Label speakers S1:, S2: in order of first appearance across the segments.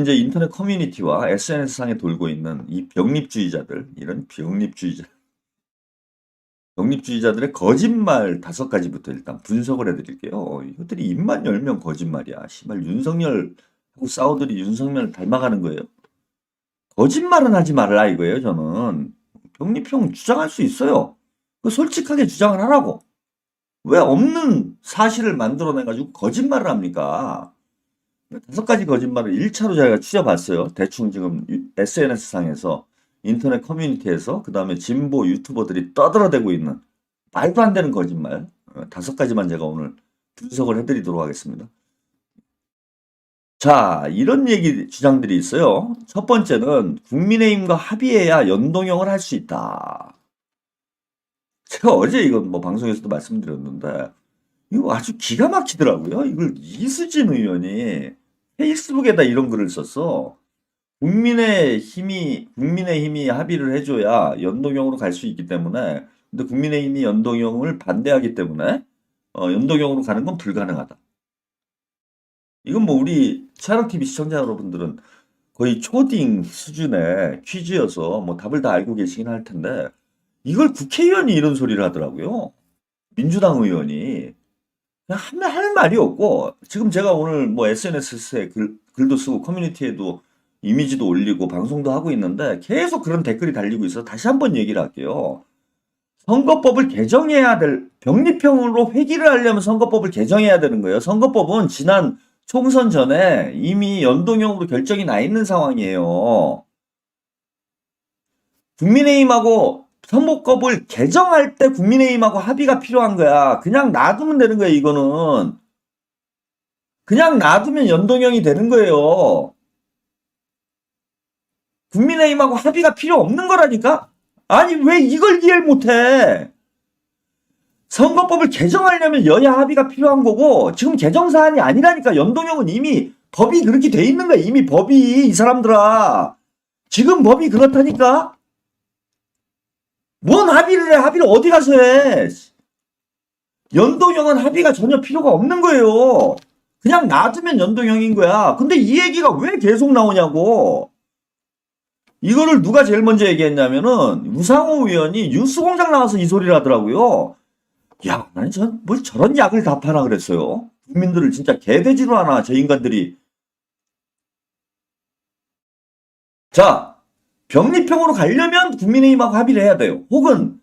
S1: 이제 인터넷 커뮤니티와 SNS상에 돌고 있는 이 병립주의자들, 이런 병립주의자들의 거짓말 5가지부터 일단 분석을 해드릴게요. 이것들이 입만 열면 거짓말이야. 씨발 윤석열하고 싸우더니 윤석열 닮아가는 거예요. 거짓말은 하지 말라 이거예요. 저는 병립형 주장할 수 있어요. 솔직하게 주장을 하라고. 왜 없는 사실을 만들어내가지고 거짓말을 합니까? 5가지 거짓말을 1차로 저희가 추려봤어요. 대충 지금 SNS상에서 인터넷 커뮤니티에서 그 다음에 진보 유튜버들이 떠들어대고 있는 말도 안 되는 거짓말 5가지만 제가 오늘 분석을 해드리도록 하겠습니다. 자, 이런 주장들이 있어요. 첫 번째는 국민의힘과 합의해야 연동형을 할 수 있다. 제가 어제 이거 뭐 방송에서도 말씀드렸는데 이거 아주 기가 막히더라고요. 이걸 이수진 의원이 페이스북에다 이런 글을 썼어. 국민의힘이 합의를 해줘야 연동형으로 갈 수 있기 때문에, 근데 국민의힘이 연동형을 반대하기 때문에 연동형으로 가는 건 불가능하다. 이건 뭐 우리 차량TV 시청자 여러분들은 거의 초딩 수준의 퀴즈여서 뭐 답을 다 알고 계시긴 할 텐데, 이걸 국회의원이 이런 소리를 하더라고요. 민주당 의원이. 그냥 할 말이 없고, 지금 제가 오늘 뭐 SNS에 글도 쓰고 커뮤니티에도 이미지도 올리고 방송도 하고 있는데 계속 그런 댓글이 달리고 있어서 다시 한번 얘기를 할게요. 선거법을 개정해야 병립형으로 회귀를 하려면 선거법을 개정해야 되는 거예요. 선거법은 지난 총선 전에 이미 연동형으로 결정이 나 있는 상황이에요. 국민의힘하고 선거법을 개정할 때 국민의힘하고 합의가 필요한 거야. 그냥 놔두면 되는 거예요, 이거는. 그냥 놔두면 연동형이 되는 거예요. 국민의힘하고 합의가 필요 없는 거라니까? 아니, 왜 이걸 이해를 못해? 선거법을 개정하려면 여야 합의가 필요한 거고, 지금 개정 사안이 아니라니까. 연동형은 이미 법이 그렇게 돼 있는 거야. 이미 법이, 이 사람들아. 지금 법이 그렇다니까? 뭔 합의를 해? 합의를 어디 가서 해? 연동형은 합의가 전혀 필요가 없는 거예요. 그냥 놔두면 연동형인 거야. 근데 이 얘기가 왜 계속 나오냐고. 이거를 누가 제일 먼저 얘기했냐면은 우상호 의원이 뉴스공장 나와서 이 소리를 하더라고요. 야, 나는 뭘 저런 약을 다 파나 그랬어요. 국민들을 진짜 개돼지로 하나, 저 인간들이. 자, 병립형으로 가려면 국민의힘하고 합의를 해야 돼요. 혹은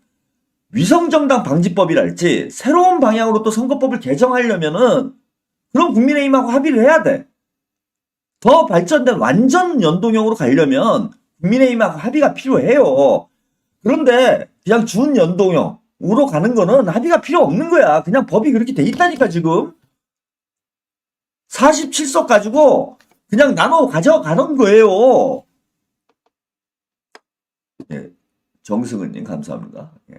S1: 위성정당 방지법이랄지 새로운 방향으로 또 선거법을 개정하려면은 그럼 국민의힘하고 합의를 해야 돼. 더 발전된 완전 연동형으로 가려면 국민의힘하고 합의가 필요해요. 그런데 그냥 준연동형으로 가는 거는 합의가 필요 없는 거야. 그냥 법이 그렇게 돼 있다니까 지금. 47석 가지고 그냥 나눠 가져가는 거예요. 예, 정승은님 감사합니다. 예.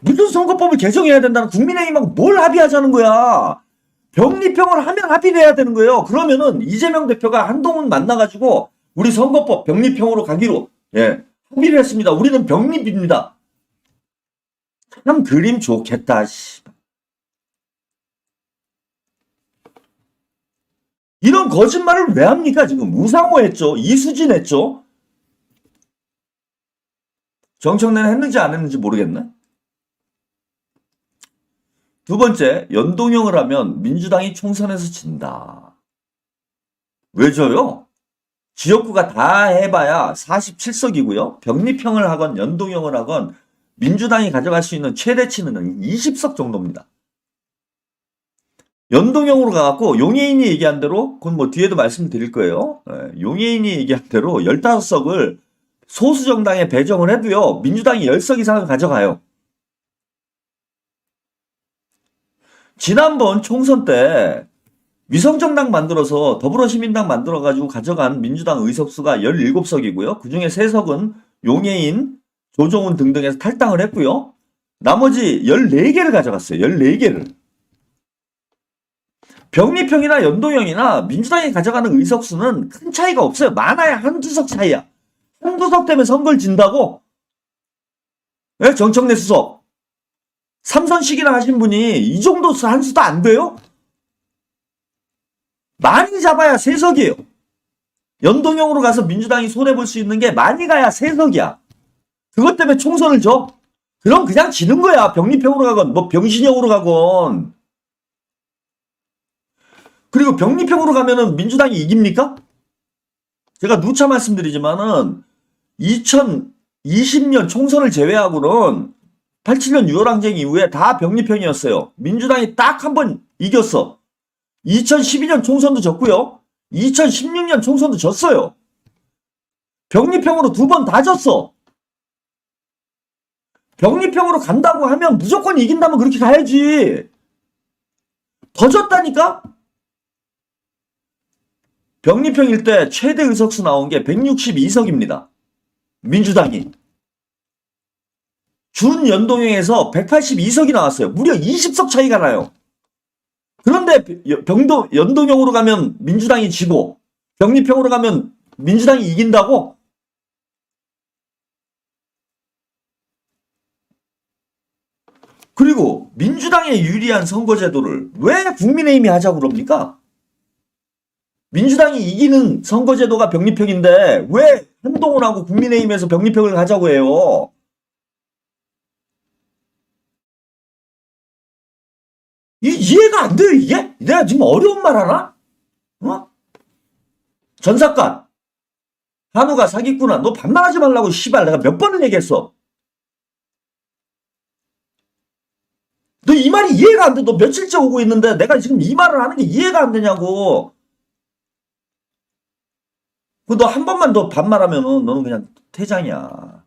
S1: 무슨 선거법을 개정해야 된다는 국민의힘하고 뭘 합의하자는 거야. 병립형을 하면 합의를 해야 되는 거예요. 그러면은 이재명 대표가 한동훈 만나가지고 우리 선거법 병립형으로 가기로 합의를 했습니다. 우리는 병립입니다. 참 그림 좋겠다. 이런 거짓말을 왜 합니까? 지금 우상호 했죠. 이수진 했죠. 정청래는 했는지 안 했는지 모르겠네. 두 번째, 연동형을 하면 민주당이 총선에서 진다. 왜 져요? 지역구가 다 해봐야 47석이고요. 병립형을 하건 연동형을 하건 민주당이 가져갈 수 있는 최대치는 20석 정도입니다. 연동형으로 가갖고 용해인이 얘기한 대로, 그건 뭐 뒤에도 말씀드릴 거예요. 용해인이 얘기한 대로 15석을 소수 정당에 배정을 해도요. 민주당이 10석 이상을 가져가요. 지난번 총선 때 위성정당 만들어서 더불어시민당 만들어가지고 가져간 민주당 의석수가 17석이고요. 그중에 3석은 용해인, 조정훈 등등에서 탈당을 했고요. 나머지 14개를 가져갔어요. 14개를. 병립형이나 연동형이나 민주당이 가져가는 의석수는 큰 차이가 없어요. 많아야 한두 석 차이야. 한두 석 때문에 선거를 진다고? 네? 정청래 수석. 3선씩이나 하신 분이 이 정도 한 수도 안 돼요? 많이 잡아야 세석이에요. 연동형으로 가서 민주당이 손해볼 수 있는 게 많이 가야 세석이야. 그것 때문에 총선을 줘? 그럼 그냥 지는 거야. 병립형으로 가건 뭐 병신형으로 가건. 그리고 병립형으로 가면은 민주당이 이깁니까? 제가 누차 말씀드리지만은 2020년 총선을 제외하고는 87년 6.25 이후에 다 병립형이었어요. 민주당이 딱 한 번 이겼어. 2012년 총선도 졌고요. 2016년 총선도 졌어요. 병립형으로 두 번 다 졌어. 병립형으로 간다고 하면 무조건 이긴다면 그렇게 가야지. 더 졌다니까? 병립형일 때 최대 의석수 나온 게 162석입니다. 민주당이. 준연동형에서 182석이 나왔어요. 무려 20석 차이가 나요. 그런데 연동형으로 가면 민주당이 지고 병립형으로 가면 민주당이 이긴다고? 그리고 민주당에 유리한 선거제도를 왜 국민의힘이 하자고 그럽니까? 민주당이 이기는 선거제도가 병립형인데 왜 한동훈하고 국민의힘에서 병립형을 가자고 해요? 이해가 안 돼요, 이게? 내가 지금 어려운 말 하나? 어? 전사관. 한우가 사기꾼아. 너 반말하지 말라고, 씨발. 내가 몇 번을 얘기했어. 너 이 말이 이해가 안 돼. 너 며칠째 오고 있는데 내가 지금 이 말을 하는 게 이해가 안 되냐고. 너 한 번만 더 반말하면은 너는 그냥 퇴장이야.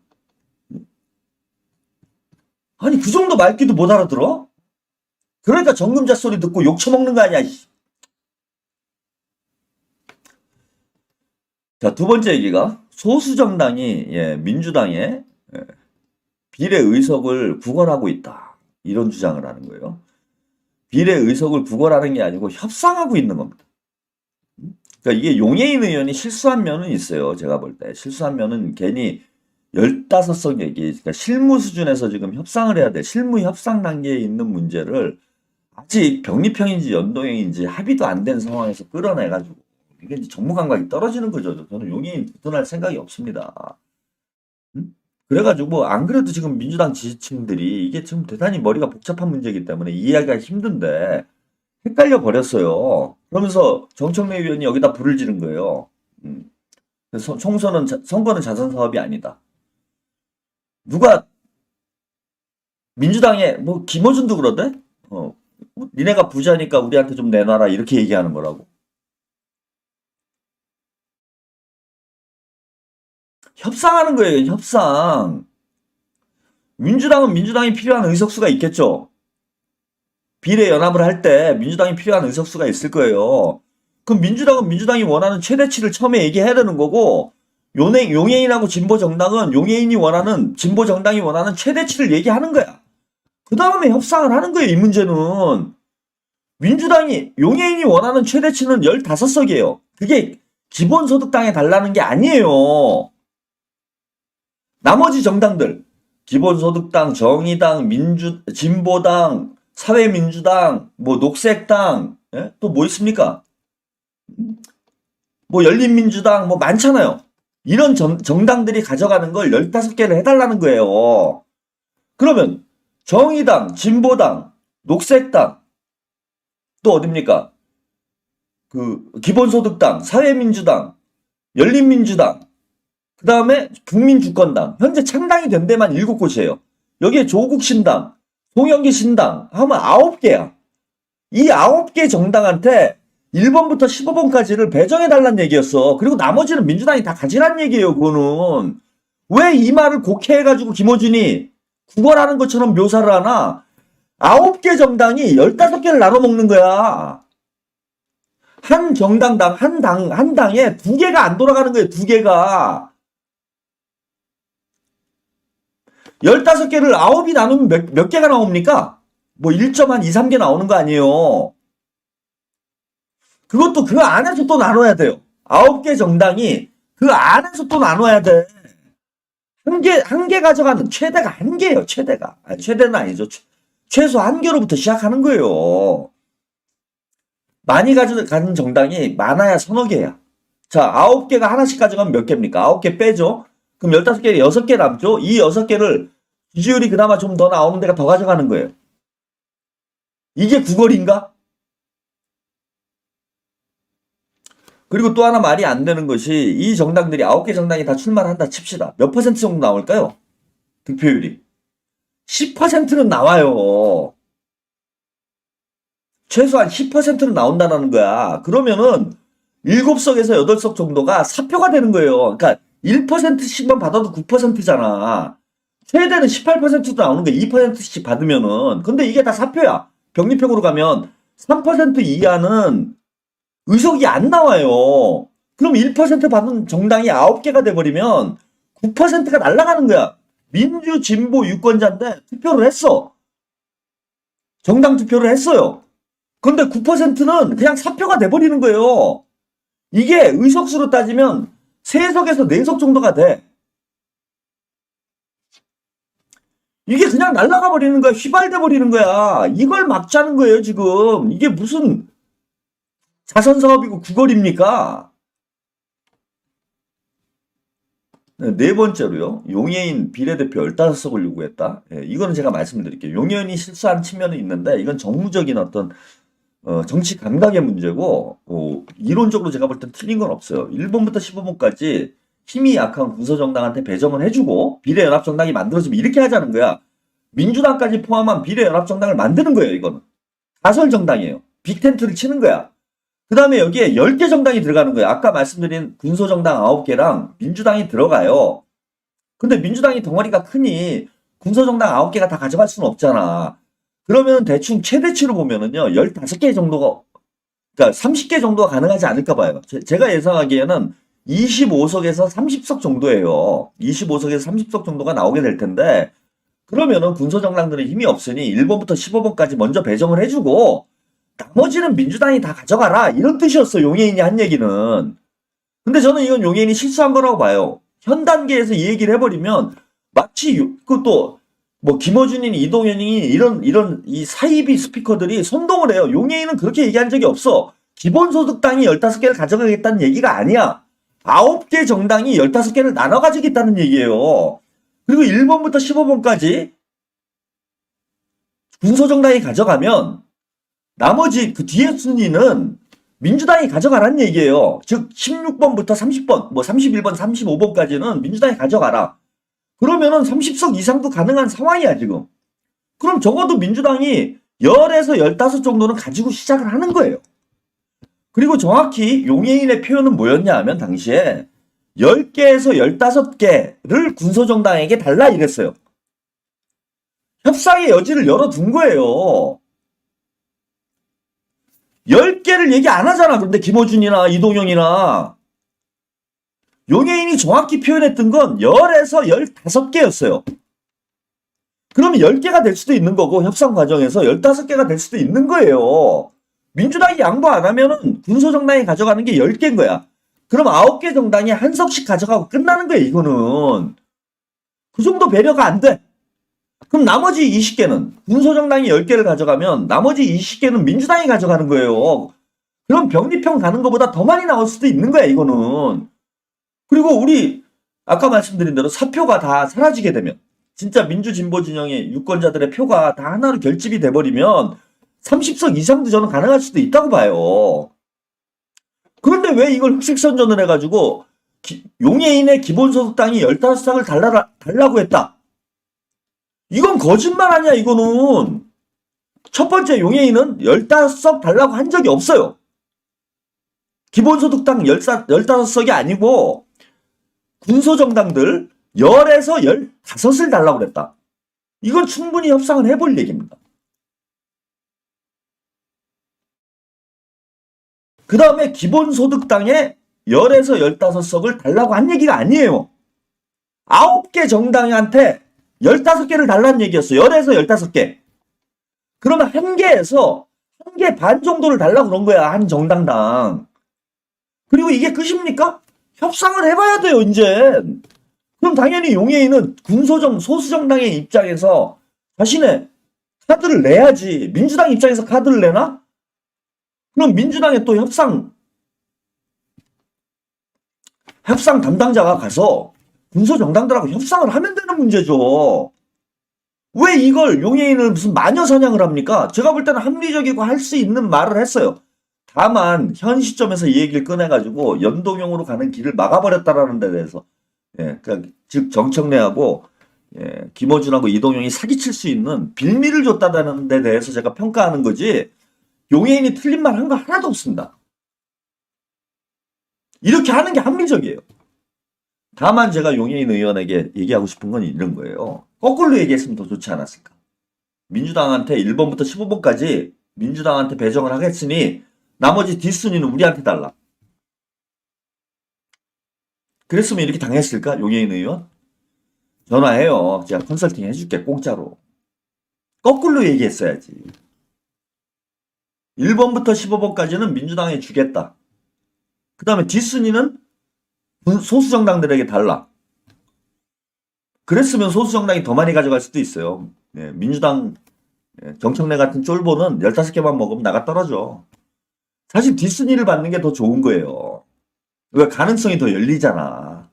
S1: 아니, 그 정도 말귀도 못 알아들어? 그러니까 정금자 소리 듣고 욕 처먹는 거 아니야. 자, 두 번째 얘기가 소수정당이 민주당의 비례 의석을 구걸하고 있다. 이런 주장을 하는 거예요. 비례 의석을 구걸하는 게 아니고 협상하고 있는 겁니다. 그러니까 이게 용해인 의원이 실수한 면은 있어요. 제가 볼 때. 실수한 면은 괜히 15석 얘기, 그러니까 실무 수준에서 지금 협상을 해야 돼. 실무 협상 단계에 있는 문제를 아직 병립형인지 연동형인지 합의도 안 된 상황에서 끌어내가지고 이게 이제 정무 감각이 떨어지는 거죠. 저는 용해인 부탁할 생각이 없습니다. 그래가지고 안 그래도 지금 민주당 지지층들이 이게 지금 대단히 머리가 복잡한 문제이기 때문에 이해하기가 힘든데 헷갈려 버렸어요. 그러면서 정청래 의원이 여기다 불을 지른 거예요. 그래서 선거는 자선 사업이 아니다. 누가 민주당에 뭐 김어준도 그러대? 니네가 부자니까 우리한테 좀 내놔라 이렇게 얘기하는 거라고. 협상하는 거예요. 협상. 민주당은 민주당이 필요한 의석수가 있겠죠. 비례 연합을 할 때 민주당이 필요한 의석수가 있을 거예요. 그럼 민주당은 민주당이 원하는 최대치를 처음에 얘기해야 되는 거고 용해인하고 진보정당은 용해인이 원하는 진보정당이 원하는 최대치를 얘기하는 거야. 그 다음에 협상을 하는 거예요. 이 문제는. 민주당이 용해인이 원하는 최대치는 15석이에요. 그게 기본소득당에 달라는 게 아니에요. 나머지 정당들 기본소득당, 정의당, 진보당, 사회민주당, 뭐 녹색당, 또 뭐 있습니까? 뭐 열린민주당 뭐 많잖아요. 이런 정당들이 가져가는 걸 15개를 해달라는 거예요. 그러면 정의당, 진보당, 녹색당 또 어딥니까? 그 기본소득당, 사회민주당, 열린민주당 그 다음에 국민주권당 현재 창당이 된 데만 7곳이에요. 여기에 조국신당, 송영기신당 하면 9개야. 이 9개 정당한테 1번부터 15번까지를 배정해달라는 얘기였어. 그리고 나머지는 민주당이 다 가지란 얘기예요. 그거는. 왜 이 말을 곡해해가지고 김어준이 구걸하는 것처럼 묘사를 하나? 9개 정당이 15개를 나눠 먹는 거야. 한 정당당, 한 당에 2개가 안 돌아가는 거예요. 2개가. 15개를 9이 나누면 몇 개가 나옵니까? 뭐 1.2, 3개 나오는 거 아니에요. 그것도 그 안에서 또 나눠야 돼요. 9개 정당이 그 안에서 또 나눠야 돼. 한 개 가져가는 최대가 1개예요. 최대가. 아니, 최대는 아니죠. 최소 1개로부터 시작하는 거예요. 많이 가져가는 정당이 많아야 서너 개야. 자, 9개가 하나씩 가져가면 몇 개입니까? 9개 빼죠? 그럼 15개에 6개 남죠? 이 6개를 지지율이 그나마 좀 더 나오는 데가 더 가져가는 거예요. 이게 구걸인가? 그리고 또 하나 말이 안 되는 것이 이 정당들이 9개 정당이 다 출마를 한다 칩시다. 몇 퍼센트 정도 나올까요? 득표율이. 10%는 나와요. 최소한 10%는 나온다는 거야. 그러면은 7석에서 8석 정도가 사표가 되는 거예요. 그러니까 1%씩만 받아도 9%잖아. 최대는 18%도 나오는 거야. 2%씩 받으면은. 근데 이게 다 사표야. 병립형으로 가면 3% 이하는 의석이 안 나와요. 그럼 1% 받은 정당이 9개가 돼버리면 9%가 날아가는 거야. 민주, 진보, 유권자인데 투표를 했어. 정당 투표를 했어요. 그런데 9%는 그냥 사표가 돼버리는 거예요. 이게 의석수로 따지면 3석에서 4석 정도가 돼. 이게 그냥 날아가 버리는 거야. 휘발돼 버리는 거야. 이걸 막자는 거예요, 지금. 이게 무슨 자선사업이고 구걸입니까? 네 번째로요. 용해인 비례대표 15석을 요구했다. 예, 이거는 제가 말씀을 드릴게요. 용해인이 실수한 측면은 있는데 이건 정무적인 어떤 정치 감각의 문제고 이론적으로 제가 볼 땐 틀린 건 없어요. 1번부터 15번까지 힘이 약한 군소정당한테 배정을 해주고 비례연합정당이 만들어지면 이렇게 하자는 거야. 민주당까지 포함한 비례연합정당을 만드는 거예요. 이거는. 가설정당이에요. 빅텐트를 치는 거야. 그 다음에 여기에 10개 정당이 들어가는 거예요. 아까 말씀드린 군소정당 9개랑 민주당이 들어가요. 근데 민주당이 덩어리가 크니 군소정당 9개가 다 가져갈 수는 없잖아. 그러면 대충 최대치로 보면은요, 15개 정도가, 그러니까 30개 정도가 가능하지 않을까 봐요. 제가 예상하기에는 25석에서 30석 정도예요. 25석에서 30석 정도가 나오게 될 텐데, 그러면은 군소정당들은 힘이 없으니 1번부터 15번까지 먼저 배정을 해주고, 나머지는 민주당이 다 가져가라. 이런 뜻이었어, 용해인이 한 얘기는. 근데 저는 이건 용해인이 실수한 거라고 봐요. 현 단계에서 이 얘기를 해버리면, 마치, 그것도, 뭐 김어준이니 이동현이 이런 이 사이비 스피커들이 선동을 해요. 용해인은 그렇게 얘기한 적이 없어. 기본소득당이 15개를 가져가겠다는 얘기가 아니야. 9개 정당이 15개를 나눠 가지겠다는 얘기예요. 그리고 1번부터 15번까지 군소정당이 가져가면 나머지 그 뒤에 순위는 민주당이 가져가라는 얘기예요. 즉 16번부터 30번, 뭐 31번, 35번까지는 민주당이 가져가라. 그러면은 30석 이상도 가능한 상황이야, 지금. 그럼 적어도 민주당이 10에서 15 정도는 가지고 시작을 하는 거예요. 그리고 정확히 용해인의 표현은 뭐였냐 하면 당시에 10개에서 15개를 군소정당에게 달라 이랬어요. 협상의 여지를 열어둔 거예요. 10개를 얘기 안 하잖아. 그런데 김어준이나 이동영이나. 용해인이 정확히 표현했던 건 10에서 15개였어요. 그러면 10개가 될 수도 있는 거고 협상 과정에서 15개가 될 수도 있는 거예요. 민주당이 양보 안 하면은 군소정당이 가져가는 게 10개인 거야. 그럼 9개 정당이 한 석씩 가져가고 끝나는 거예요, 이거는. 그 정도 배려가 안 돼. 그럼 나머지 20개는 군소정당이 10개를 가져가면 나머지 20개는 민주당이 가져가는 거예요. 그럼 병립형 가는 것보다 더 많이 나올 수도 있는 거야, 이거는. 그리고 우리 아까 말씀드린 대로 사표가 다 사라지게 되면 진짜 민주진보 진영의 유권자들의 표가 다 하나로 결집이 돼버리면 30석 이상도 저는 가능할 수도 있다고 봐요. 그런데 왜 이걸 흑색선전을 해가지고 용해인의 기본소득당이 15석을 달라고 했다. 이건 거짓말 아니야, 이거는. 첫 번째 용해인은 15석 달라고 한 적이 없어요. 기본소득당 15석이 아니고 군소정당들 10에서 15을 달라고 그랬다. 이건 충분히 협상을 해볼 얘기입니다. 그 다음에 기본소득당에 10에서 15석을 달라고 한 얘기가 아니에요. 9개 정당한테 15개를 달라는 얘기였어요. 10에서 15개. 그러면 한 개에서 한 개 반 정도를 달라고 그런 거야. 한 정당당. 그리고 이게 끝입니까? 협상을 해봐야 돼요, 이제. 그럼 당연히 용해인은 소수정당의 입장에서 자신의 카드를 내야지. 민주당 입장에서 카드를 내나? 그럼 민주당에 또 협상 담당자가 가서 군소정당들하고 협상을 하면 되는 문제죠. 왜 이걸 용해인을 무슨 마녀 사냥을 합니까? 제가 볼 때는 합리적이고 할 수 있는 말을 했어요. 다만 현 시점에서 이 얘기를 꺼내가지고 연동형으로 가는 길을 막아버렸다라는 데 대해서 그러니까 즉 정청래하고 김어준하고 이동영이 사기칠 수 있는 빌미를 줬다는 데 대해서 제가 평가하는 거지 용해인이 틀린 말 한 거 하나도 없습니다. 이렇게 하는 게 합리적이에요. 다만 제가 용해인 의원에게 얘기하고 싶은 건 이런 거예요. 거꾸로 얘기했으면 더 좋지 않았을까. 민주당한테 1번부터 15번까지 민주당한테 배정을 하겠으니 나머지 뒷순위는 우리한테 달라. 그랬으면 이렇게 당했을까? 용해인 의원? 전화해요. 제가 컨설팅 해줄게 공짜로. 거꾸로 얘기했어야지. 1번부터 15번까지는 민주당에 주겠다. 그 다음에 뒷순위는 소수정당들에게 달라. 그랬으면 소수정당이 더 많이 가져갈 수도 있어요. 민주당 정청래 같은 쫄보는 15개만 먹으면 나가 떨어져. 사실 뒷순위를 받는 게 더 좋은 거예요. 왜 가능성이 더 열리잖아.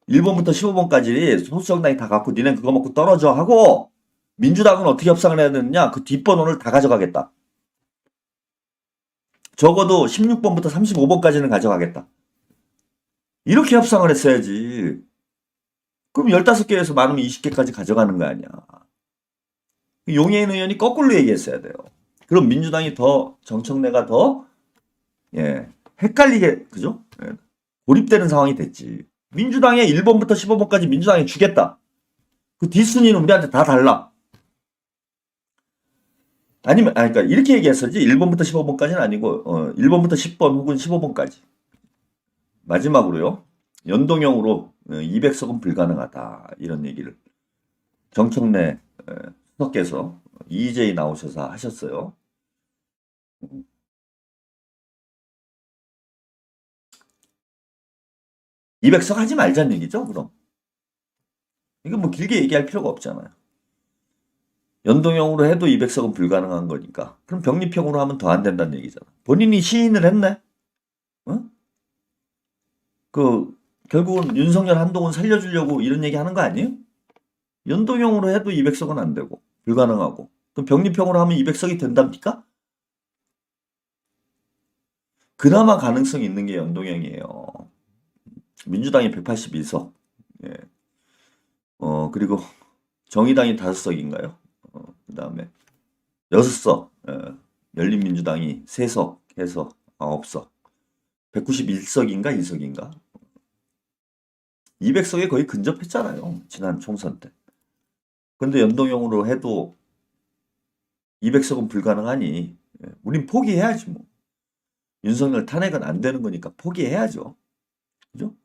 S1: 1번부터 15번까지 소수정당이 다 갖고 니네 그거 먹고 떨어져 하고 민주당은 어떻게 협상을 해야 되느냐. 그 뒷번호를 다 가져가겠다. 적어도 16번부터 35번까지는 가져가겠다. 이렇게 협상을 했어야지. 그럼 15개에서 많으면 20개까지 가져가는 거 아니야. 용해인 의원이 거꾸로 얘기했어야 돼요. 그럼 민주당이 더 정청래가 더 헷갈리게 그죠? 고립되는 상황이 됐지. 민주당에 1번부터 15번까지 민주당이 주겠다. 그 뒷순위는 우리한테 다 달라. 아니면 그러니까 이렇게 얘기했었지. 1번부터 15번까지는 아니고 1번부터 10번 혹은 15번까지. 마지막으로요. 연동형으로 200석은 불가능하다. 이런 얘기를 정청래 수석께서 EJ 나오셔서 하셨어요. 200석 하지 말자는 얘기죠, 그럼. 이거 뭐 길게 얘기할 필요가 없잖아요. 연동형으로 해도 200석은 불가능한 거니까. 그럼 병립형으로 하면 더 안 된다는 얘기잖아. 본인이 시인을 했네? 어? 결국은 윤석열 한동훈 살려주려고 이런 얘기 하는 거 아니에요? 연동형으로 해도 200석은 안 되고, 불가능하고. 그럼 병립형으로 하면 200석이 된답니까? 그나마 가능성이 있는 게 연동형이에요. 민주당이 182석. 그리고 정의당이 5석인가요? 그 다음에 6석. 열린민주당이 3석 해서 9석. 191석인가 2석인가? 200석에 거의 근접했잖아요. 지난 총선 때. 근데 연동형으로 해도 200석은 불가능하니 우린 포기해야지 뭐. 윤석열 탄핵은 안 되는 거니까 포기해야죠. 그죠?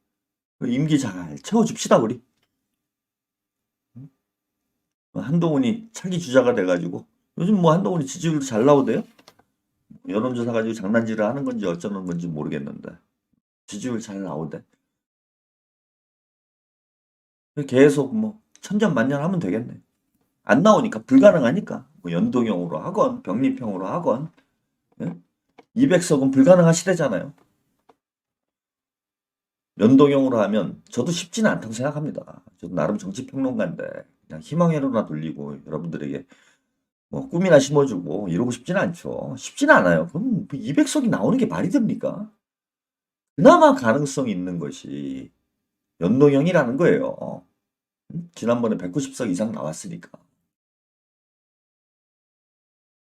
S1: 임기 잘 채워줍시다 우리. 한동훈이 차기 주자가 돼가지고 요즘 뭐 한동훈이 지지율도 잘 나오대요? 여론조사 가지고 장난질을 하는 건지 어쩌는 건지 모르겠는데 지지율 잘 나오대. 계속 뭐 천전만년 하면 되겠네. 안 나오니까 불가능하니까 뭐 연동형으로 하건 병립형으로 하건 200석은 불가능하시대잖아요. 연동형으로 하면 저도 쉽지는 않다고 생각합니다. 저도 나름 정치평론가인데 그냥 희망회로나 돌리고 여러분들에게 뭐 꿈이나 심어주고 이러고 싶지는 않죠. 쉽지는 않아요. 그럼 200석이 나오는 게 말이 됩니까? 그나마 가능성이 있는 것이 연동형이라는 거예요. 지난번에 190석 이상 나왔으니까.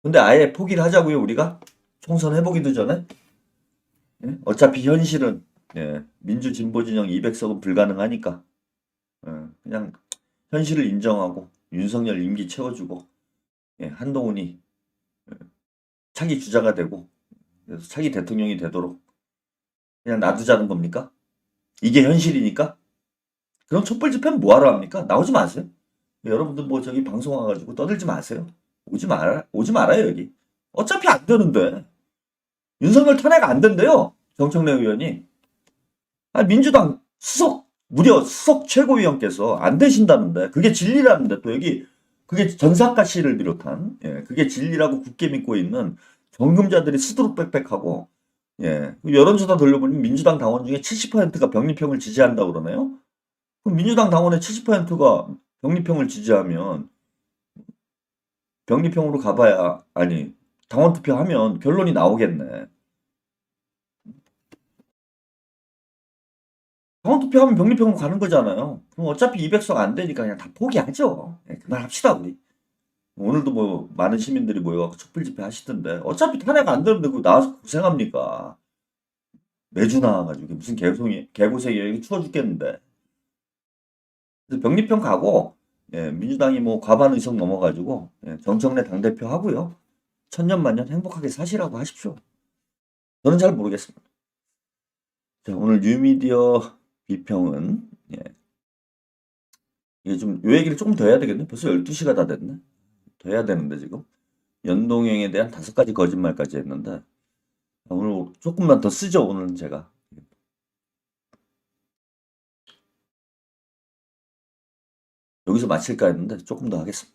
S1: 근데 아예 포기를 하자고요, 우리가? 총선 해보기도 전에? 어차피 현실은 민주진보진영 200석은 불가능하니까 그냥 현실을 인정하고 윤석열 임기 채워주고 한동훈이 차기 주자가 되고 그래서 차기 대통령이 되도록 그냥 놔두자는 겁니까? 이게 현실이니까? 그럼 촛불 집회는 뭐하러 합니까? 나오지 마세요. 여러분들 뭐 저기 방송 와가지고 떠들지 마세요. 오지 말아요 여기. 어차피 안 되는데. 윤석열 탄핵 안 된대요. 정청래 의원이. 민주당 무려 수석 최고위원께서 안 되신다는데 그게 진리라는데 또 여기 그게 전사카 씨를 비롯한 그게 진리라고 굳게 믿고 있는 정금자들이 스스로 빽빽하고, 예. 여론조사 돌려보니 민주당 당원 중에 70%가 병리평을 지지한다고 그러네요. 그럼 민주당 당원의 70%가 병리평을 지지하면 병리평으로 가봐야, 아니, 당원 투표하면 결론이 나오겠네. 당원 투표하면 병리평으로 가는 거잖아요. 그럼 어차피 200석 안 되니까 그냥 다 포기하죠. 예, 그만합시다, 우리. 오늘도 뭐 많은 시민들이 모여갖고 촛불 집회 하시던데 어차피 탄핵 안 되는데 그거 나와서 고생합니까? 매주 나와가지고 무슨 개고생 여행이 추워 죽겠는데. 그래서 병리평 가고, 예, 민주당이 뭐 과반 의석 넘어가지고, 예, 정청래 당대표 하고요. 천년만년 행복하게 사시라고 하십시오. 저는 잘 모르겠습니다. 자, 오늘 뉴미디어 비평은, 예, 이게 좀, 요 얘기를 조금 더 해야 되겠네. 벌써 12시가 다 됐네. 더 해야 되는데, 지금. 연동형에 대한 5가지 거짓말까지 했는데, 오늘 조금만 더 쓰죠, 오늘은 제가. 여기서 마칠까 했는데, 조금 더 하겠습니다.